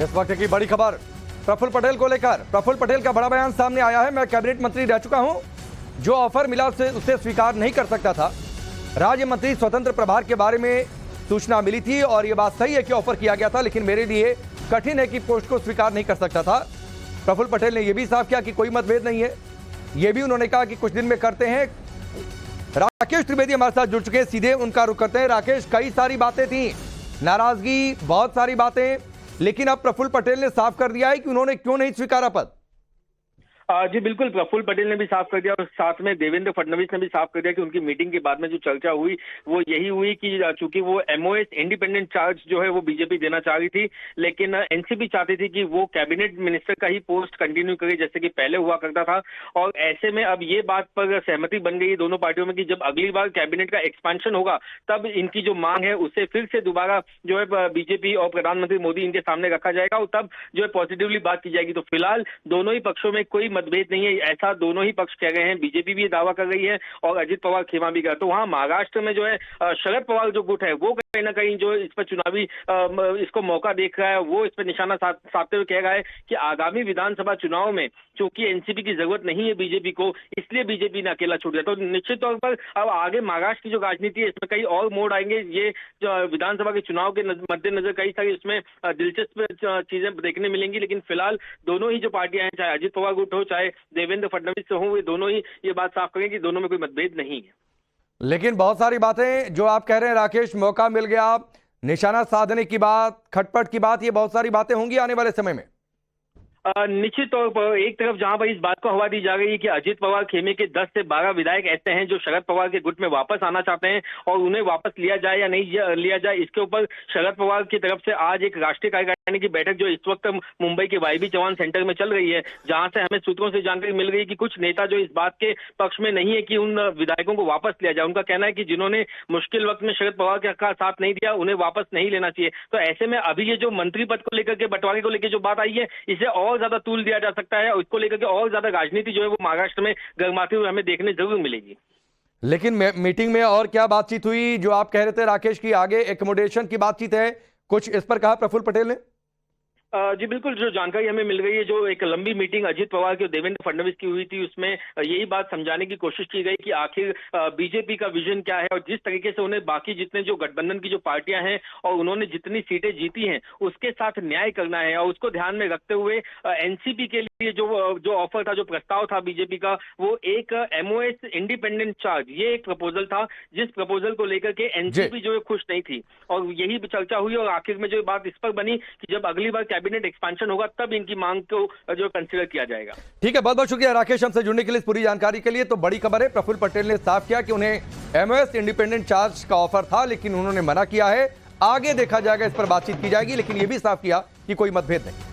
इस वक्त की बड़ी खबर प्रफुल्ल पटेल को लेकर। प्रफुल्ल पटेल का बड़ा बयान सामने आया है। मैं कैबिनेट मंत्री रह चुका हूं, जो ऑफर मिला उसे स्वीकार नहीं कर सकता था। राज्य मंत्री स्वतंत्र प्रभार के बारे में सूचना मिली थी और यह बात सही है कि ऑफर किया गया था, लेकिन मेरे लिए कठिन है कि पोस्ट को स्वीकार नहीं कर सकता था। प्रफुल्ल पटेल ने यह भी साफ किया कि कोई मतभेद नहीं है। यह भी उन्होंने कहा कि कुछ दिन में करते हैं। राकेश त्रिवेदी हमारे साथ जुड़ चुके हैं, सीधे उनका रुख करते हैं। राकेश, कई सारी बातें थी, नाराजगी, बहुत सारी बातें, लेकिन अब प्रफुल्ल पटेल ने साफ कर दिया है कि उन्होंने क्यों नहीं स्वीकारा पद। जी बिल्कुल, प्रफुल्ल पटेल ने भी साफ कर दिया और साथ में देवेंद्र फडणवीस ने भी साफ कर दिया कि उनकी मीटिंग के बाद में जो चर्चा हुई वो यही हुई कि चूंकि वो एमओएस इंडिपेंडेंट चार्ज जो है वो बीजेपी देना चाह रही थी, लेकिन एनसीपी चाहती थी कि वो कैबिनेट मिनिस्टर का ही पोस्ट कंटिन्यू करे जैसे कि पहले हुआ करता था। और ऐसे में अब ये बात पर सहमति बन गई दोनों पार्टियों में कि जब अगली बार कैबिनेट का एक्सपेंशन होगा तब इनकी जो मांग है उसे फिर से दोबारा जो है बीजेपी और प्रधानमंत्री मोदी इनके सामने रखा जाएगा और तब जो है पॉजिटिवली बात की जाएगी। तो फिलहाल दोनों ही पक्षों में कोई मतभेद नहीं है, ऐसा दोनों ही पक्ष कह रहे हैं। बीजेपी भी ये दावा कर रही है और अजित पवार खेमा भी कर। तो वहां महाराष्ट्र में जो है शरद पवार जो गुट है वो कहीं ना कहीं जो इस पर चुनावी इसको मौका देख रहा है, वो इस पर निशाना साधते हुए कह रहा है कि आगामी विधानसभा चुनाव में चूंकि एनसीपी की जरूरत नहीं है बीजेपी को, इसलिए बीजेपी ने अकेला छोड़ दिया। तो निश्चित तौर पर अब आगे महाराष्ट्र की जो राजनीति है इसमें कई और मोड़ आएंगे। ये विधानसभा के चुनाव के मद्देनजर कई सारी इसमें दिलचस्प चीजें देखने मिलेंगी, लेकिन फिलहाल दोनों ही जो पार्टियां हैं, चाहे अजित पवार गुट हो चाहे देवेंद्र फडणवीस से हो, ये दोनों ही ये बात साफ करेंगे कि दोनों में कोई मतभेद नहीं है। लेकिन बहुत सारी बातें जो आप कह रहे हैं राकेश, मौका मिल गया, निशाना साधने की बात, खटपट की बात, ये बहुत सारी बातें होंगी आने वाले समय में। निश्चित तौर पर एक तरफ जहां पर इस बात को हवा दी जा रही है कि अजित पवार खेमे के 10 से 12 विधायक ऐसे हैं जो शरद पवार के गुट में वापस आना चाहते हैं और उन्हें वापस लिया जाए या नहीं लिया जाए, इसके ऊपर शरद पवार की तरफ से आज एक राष्ट्रीय कार्यकारिणी की बैठक जो इस वक्त मुंबई के वाईबी चौहान सेंटर में चल रही है, जहां से हमें सूत्रों से जानकारी मिल गई कि कुछ नेता जो इस बात के पक्ष में नहीं है कि उन विधायकों को वापस लिया जाए। उनका कहना है कि जिन्होंने मुश्किल वक्त में शरद पवार का साथ नहीं दिया उन्हें वापस नहीं लेना चाहिए। तो ऐसे में अभी ये जो मंत्री पद को लेकर के बंटवारे को लेकर जो बात आई है, इसे और ज्यादा तूल दिया जा सकता है और इसको लेकर के और ज्यादा राजनीति जो है वो महाराष्ट्र में गर्माते हुए हमें देखने जरूर मिलेगी। लेकिन मीटिंग में और क्या बातचीत हुई जो आप कह रहे थे राकेश की आगे एकोमोडेशन की बातचीत है, कुछ इस पर कहा प्रफुल्ल पटेल ने? जी बिल्कुल, जो जानकारी हमें मिल गई है, जो एक लंबी मीटिंग अजित पवार की और देवेंद्र फडणवीस की हुई थी उसमें यही बात समझाने की कोशिश की गई कि आखिर बीजेपी का विजन क्या है और जिस तरीके से उन्हें बाकी जितने जो गठबंधन की जो पार्टियां हैं और उन्होंने जितनी सीटें जीती हैं उसके साथ न्याय करना है और उसको ध्यान में रखते हुए एनसीपी के लिए जो ऑफर था, जो प्रस्ताव था बीजेपी का, वो एक एमओएस इंडिपेंडेंट चार्ज, ये एक प्रपोजल था जिस प्रपोजल को लेकर के एनसीपी जो है खुश नहीं थी और यही चर्चा हुई और आखिर में जो बात इस पर बनी कि जब अगली बार कैबिनेट एक्सपेंशन होगा तब इनकी मांग को जो कंसीडर किया जाएगा। ठीक है, बहुत बहुत शुक्रिया राकेश हमसे जुड़ने के लिए, इस पूरी जानकारी के लिए। तो बड़ी खबर है, प्रफुल्ल पटेल ने साफ किया कि उन्हें एमओएस इंडिपेंडेंट चार्ज का ऑफर था लेकिन उन्होंने मना किया है। आगे देखा जाएगा, इस पर बातचीत की जाएगी, लेकिन यह भी साफ किया कि कोई मतभेद नहीं।